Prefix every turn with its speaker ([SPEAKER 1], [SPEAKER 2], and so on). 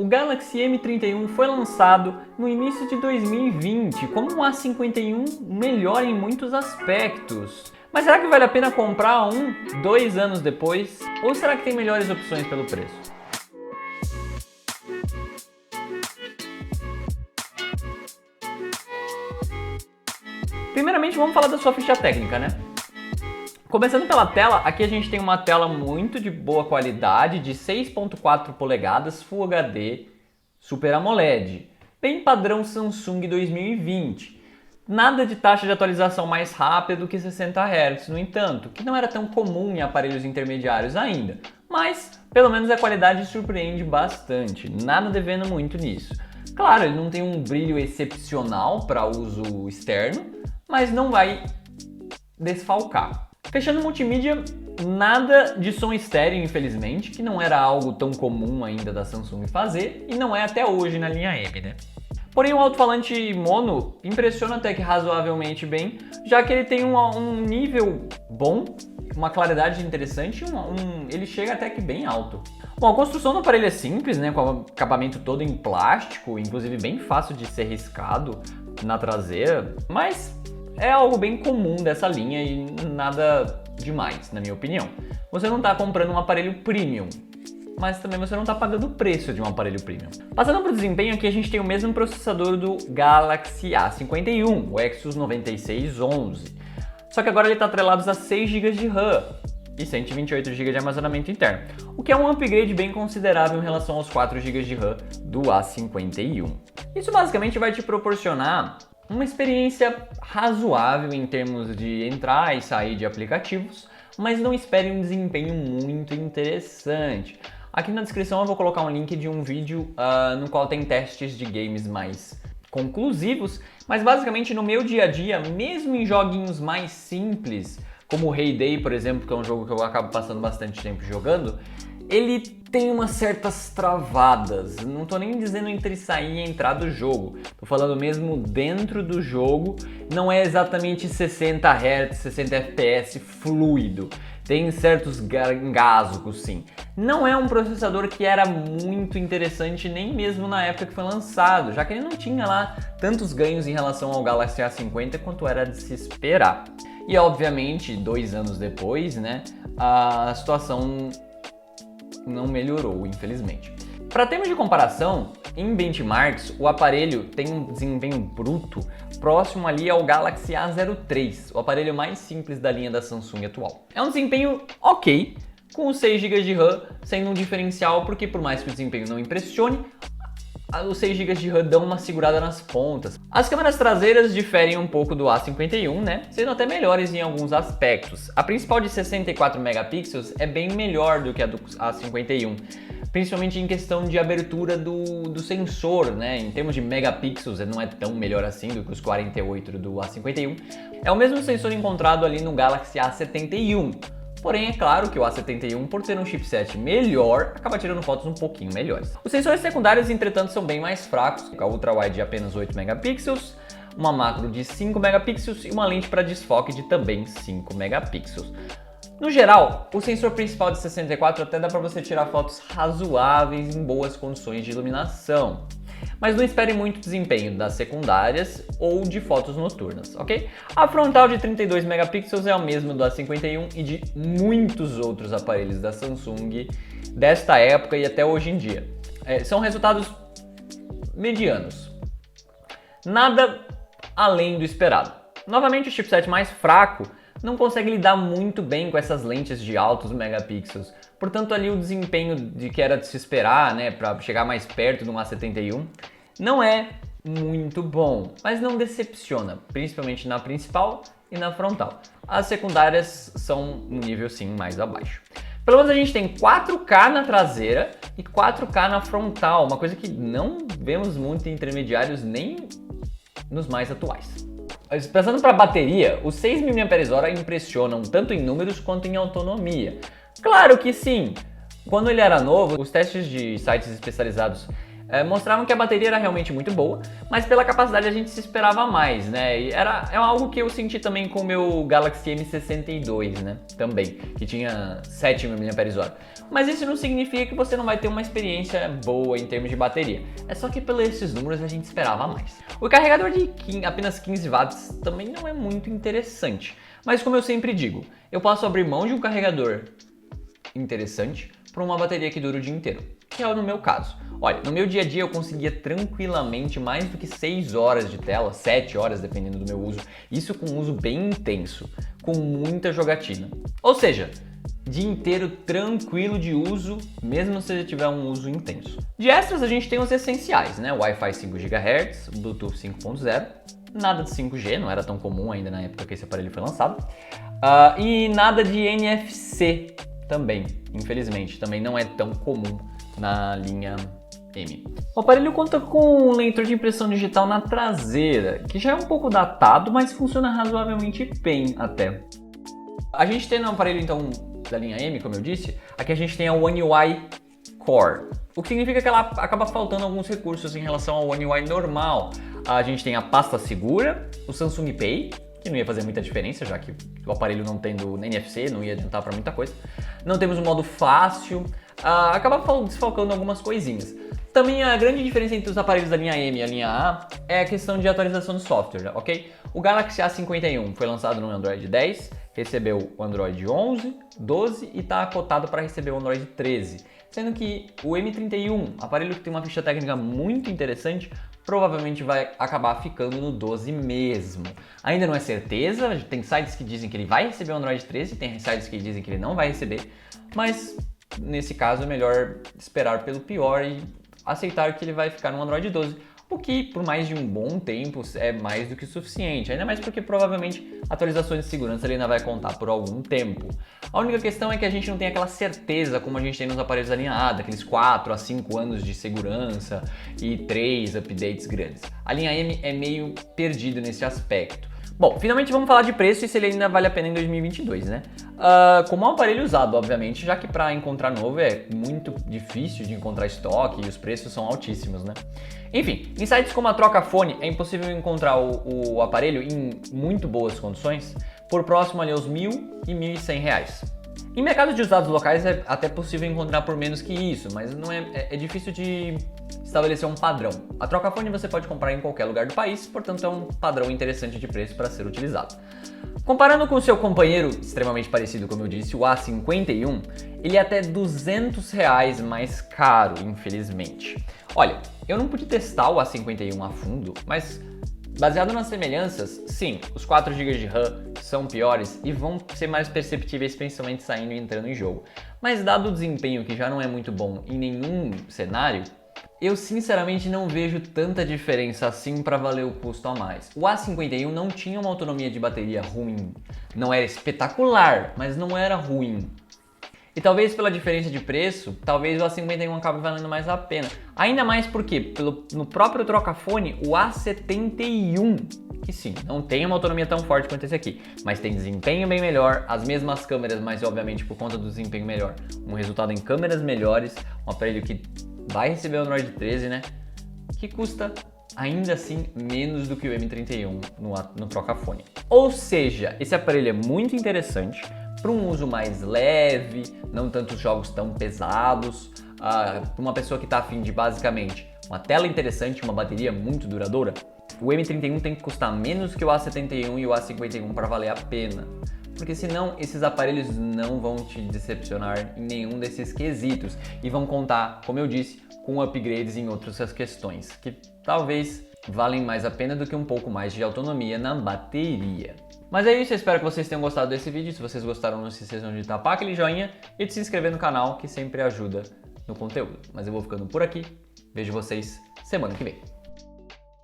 [SPEAKER 1] O Galaxy M31 foi lançado no início de 2020 como um A51 melhor em muitos aspectos. Mas será que vale a pena comprar um 2 anos depois? Ou será que tem melhores opções pelo preço? Primeiramente, vamos falar da sua ficha técnica, né? Começando pela tela, aqui a gente tem uma tela muito de boa qualidade, de 6.4 polegadas, Full HD, Super AMOLED, bem padrão Samsung 2020. Nada de taxa de atualização mais rápida do que 60 Hz, no entanto, que não era tão comum em aparelhos intermediários ainda, mas pelo menos a qualidade surpreende bastante, nada devendo muito nisso. Claro, ele não tem um brilho excepcional para uso externo, mas não vai desfalcar. Fechando o multimídia, nada de som estéreo, infelizmente, que não era algo tão comum ainda da Samsung fazer e não é até hoje na linha M, né? Porém, o alto-falante mono impressiona até que razoavelmente bem, já que ele tem um nível bom, uma claridade interessante e ele chega até que bem alto. Bom, a construção do aparelho é simples, né, com o acabamento todo em plástico, inclusive bem fácil de ser riscado na traseira, mas é algo bem comum dessa linha e nada demais, na minha opinião. Você não está comprando um aparelho premium, mas também você não está pagando o preço de um aparelho premium. Passando para o desempenho, aqui a gente tem o mesmo processador do Galaxy A51, o Exynos 9611. Só que agora ele está atrelado a 6 GB de RAM e 128 GB de armazenamento interno, o que é um upgrade bem considerável em relação aos 4 GB de RAM do A51. Isso basicamente vai te proporcionar uma experiência razoável em termos de entrar e sair de aplicativos, mas não espere um desempenho muito interessante. Aqui na descrição eu vou colocar um link de um vídeo no qual tem testes de games mais conclusivos, mas basicamente no meu dia a dia, mesmo em joguinhos mais simples, como o Hay Day, por exemplo, que é um jogo que eu acabo passando bastante tempo jogando, ele tem umas certas travadas. Não tô nem dizendo entre sair e entrar do jogo. Tô falando mesmo dentro do jogo. Não é exatamente 60 Hz, 60 FPS fluido. Tem certos engasgos, sim. Não é um processador que era muito interessante nem mesmo na época que foi lançado, já que ele não tinha lá tantos ganhos em relação ao Galaxy A50 quanto era de se esperar. E obviamente, 2 anos depois, né, a situação não melhorou, infelizmente. Para termos de comparação, em benchmarks, o aparelho tem um desempenho bruto próximo ali ao Galaxy A03, o aparelho mais simples da linha da Samsung atual. É um desempenho ok, com os 6 GB de RAM sendo um diferencial, porque por mais que o desempenho não impressione, os 6 GB de RAM dão uma segurada nas pontas. As câmeras traseiras diferem um pouco do A51, né? Sendo até melhores em alguns aspectos. A principal de 64 megapixels é bem melhor do que a do A51, principalmente em questão de abertura do sensor, né? Em termos de megapixels, não é tão melhor assim do que os 48 do A51. É o mesmo sensor encontrado ali no Galaxy A71. Porém, é claro que o A71, por ter um chipset melhor, acaba tirando fotos um pouquinho melhores. Os sensores secundários, entretanto, são bem mais fracos, a ultra-wide de apenas 8 megapixels, uma macro de 5 megapixels e uma lente para desfoque de também 5 megapixels. No geral, o sensor principal de 64 até dá para você tirar fotos razoáveis em boas condições de iluminação. Mas não espere muito desempenho das secundárias ou de fotos noturnas, ok? A frontal de 32 megapixels é o mesmo do A51 e de muitos outros aparelhos da Samsung desta época e até hoje em dia. São resultados medianos. Nada além do esperado. Novamente, o chipset mais fraco não consegue lidar muito bem com essas lentes de altos megapixels. Portanto, ali o desempenho de que era de se esperar, né, para chegar mais perto do A71, não é muito bom, mas não decepciona, principalmente na principal e na frontal. As secundárias são um nível sim mais abaixo. Pelo menos a gente tem 4K na traseira e 4K na frontal, uma coisa que não vemos muito em intermediários nem nos mais atuais. Pensando para a bateria, os 6 mAh impressionam tanto em números quanto em autonomia. Claro que sim! Quando ele era novo, os testes de sites especializados mostravam que a bateria era realmente muito boa, mas pela capacidade a gente se esperava mais, né? E é algo que eu senti também com o meu Galaxy M62, né? Também, que tinha 7 mAh. Mas isso não significa que você não vai ter uma experiência boa em termos de bateria. É só que pelos esses números a gente esperava mais. O carregador de apenas 15 watts também não é muito interessante. Mas como eu sempre digo, eu posso abrir mão de um carregador interessante para uma bateria que dura o dia inteiro, que é no meu caso. Olha, no meu dia a dia eu conseguia tranquilamente mais do que 6 horas de tela, 7 horas dependendo do meu uso, isso com um uso bem intenso, com muita jogatina. Ou seja, dia inteiro tranquilo de uso, mesmo se tiver um uso intenso. De extras a gente tem os essenciais, né? Wi-Fi 5 GHz, Bluetooth 5.0, nada de 5G, não era tão comum ainda na época que esse aparelho foi lançado, e nada de NFC também, infelizmente, também não é tão comum na linha M. O aparelho conta com um leitor de impressão digital na traseira, que já é um pouco datado, mas funciona razoavelmente bem até. A gente tem no aparelho então da linha M, como eu disse, aqui a gente tem a One UI Core, o que significa que ela acaba faltando alguns recursos em relação ao One UI normal. A gente tem a pasta segura, o Samsung Pay, que não ia fazer muita diferença, já que o aparelho não tendo NFC, não ia adiantar para muita coisa. Não temos o modo fácil, acaba desfalcando algumas coisinhas. Também a grande diferença entre os aparelhos da linha M e a linha A é a questão de atualização de software, ok? O Galaxy A51 foi lançado no Android 10, recebeu o Android 11, 12 e está cotado para receber o Android 13. Sendo que o M31, aparelho que tem uma ficha técnica muito interessante, provavelmente vai acabar ficando no 12 mesmo. Ainda não é certeza, tem sites que dizem que ele vai receber o Android 13, tem sites que dizem que ele não vai receber, mas nesse caso é melhor esperar pelo pior e aceitar que ele vai ficar no Android 12, o que por mais de um bom tempo é mais do que suficiente, ainda mais porque provavelmente atualizações de segurança ele ainda vai contar por algum tempo. A única questão é que a gente não tem aquela certeza como a gente tem nos aparelhos da linha A, daqueles 4 a 5 anos de segurança e 3 updates grandes. A linha M é meio perdido nesse aspecto. Bom, finalmente vamos falar de preço e se ele ainda vale a pena em 2022, né? Como é um aparelho usado, obviamente, já que para encontrar novo é muito difícil de encontrar estoque e os preços são altíssimos, né? Enfim, em sites como a Trocafone é impossível encontrar o aparelho em muito boas condições por próximo ali aos R$1.000 e R$1.100. Em mercados de usados locais é até possível encontrar por menos que isso, mas não é difícil de estabelecer um padrão. A Trocafone você pode comprar em qualquer lugar do país, portanto é um padrão interessante de preço para ser utilizado. Comparando com o seu companheiro, extremamente parecido como eu disse, o A51, ele é até R$200 mais caro, infelizmente. Olha, eu não pude testar o A51 a fundo, mas baseado nas semelhanças, sim, os 4 GB de RAM são piores e vão ser mais perceptíveis, principalmente saindo e entrando em jogo. Mas dado o desempenho que já não é muito bom em nenhum cenário, eu sinceramente não vejo tanta diferença assim para valer o custo a mais. O A51 não tinha uma autonomia de bateria ruim, não era espetacular, mas não era ruim. E talvez pela diferença de preço, talvez o A51 acabe valendo mais a pena. Ainda mais porque no próprio Trocafone, o A71, que sim, não tem uma autonomia tão forte quanto esse aqui, mas tem desempenho bem melhor, as mesmas câmeras, mas obviamente por conta do desempenho melhor, um resultado em câmeras melhores, um aparelho que vai receber o Android 13, né? Que custa ainda assim menos do que o M31 no Trocafone. Ou seja, esse aparelho é muito interessante para um uso mais leve, não tantos jogos tão pesados, para uma pessoa que está afim de basicamente uma tela interessante, uma bateria muito duradoura. O M31 tem que custar menos que o A71 e o A51 para valer a pena. Porque senão esses aparelhos não vão te decepcionar em nenhum desses quesitos e vão contar, como eu disse, com upgrades em outras questões, que talvez valem mais a pena do que um pouco mais de autonomia na bateria. Mas é isso, eu espero que vocês tenham gostado desse vídeo. Se vocês gostaram, não se esqueçam de tapar aquele joinha e de se inscrever no canal, que sempre ajuda no conteúdo. Mas eu vou ficando por aqui, vejo vocês semana que vem.